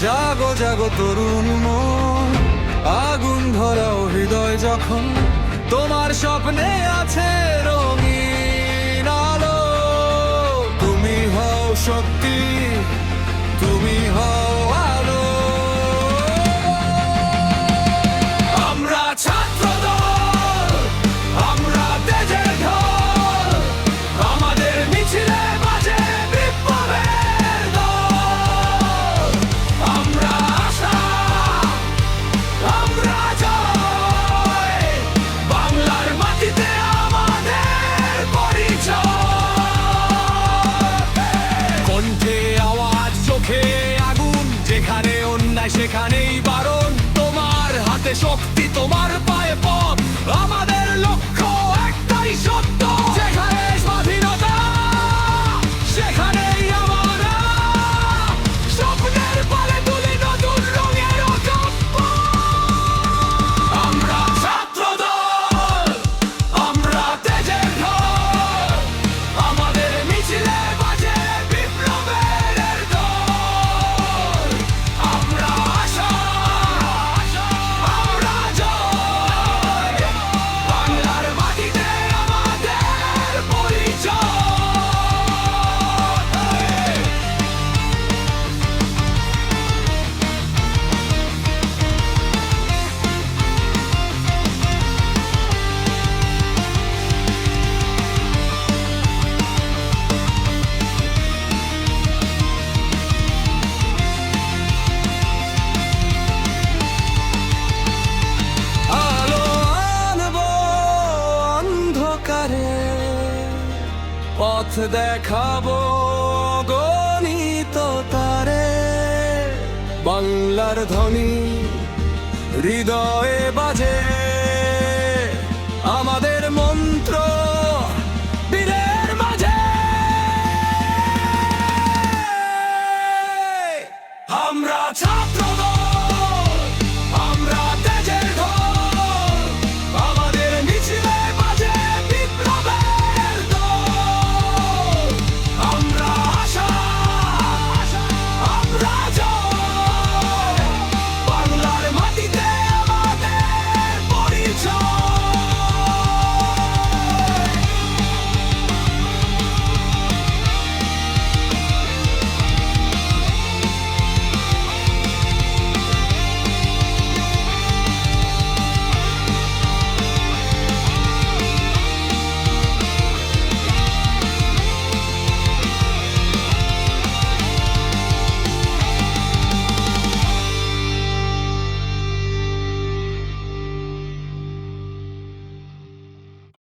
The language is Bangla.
জাগো জাগো তরুণ মন, আগুন ধরাও হৃদয় যখন তোমার স্বপ্নে আছে রঙিন আলো। তুমি হও শক্তি, তুমি হও আলো। আমরা ছাত্রদল, আমরা তেজের ঢল, আমাদের মিছিলে বাজে বিপ্লবের দল। আমরা আশা, আমরা জয়, বাংলার মাটিতে আমাদের পরিচয়। কণ্ঠে আওয়াজ, চোখে আগুন, যেখানে অন্যায় সেখানেই বারণ। তোমার হাতে শক্তি, তোমার পায়ে পথ, আমাদের লক্ষ্য একটাই সত্য। যেখানে স্বাধীনতা সেখানেই আমরা স্বপ্নের পালে তুলি নতুন রঙের কাব্য। আমরা ছাত্রদল, আমরা তেজের ঢল, আমাদের মিছিলে বাজে বিপ্লবের দল। আমরা আশা, আমরা জয়, বাংলার মাটিতে আমাদের পরিচয়। আলো আনবো অন্ধকারে, পথ দেখাবো গণিত তারে। বাংলার ধ্বনি হৃদয়ে বাজে।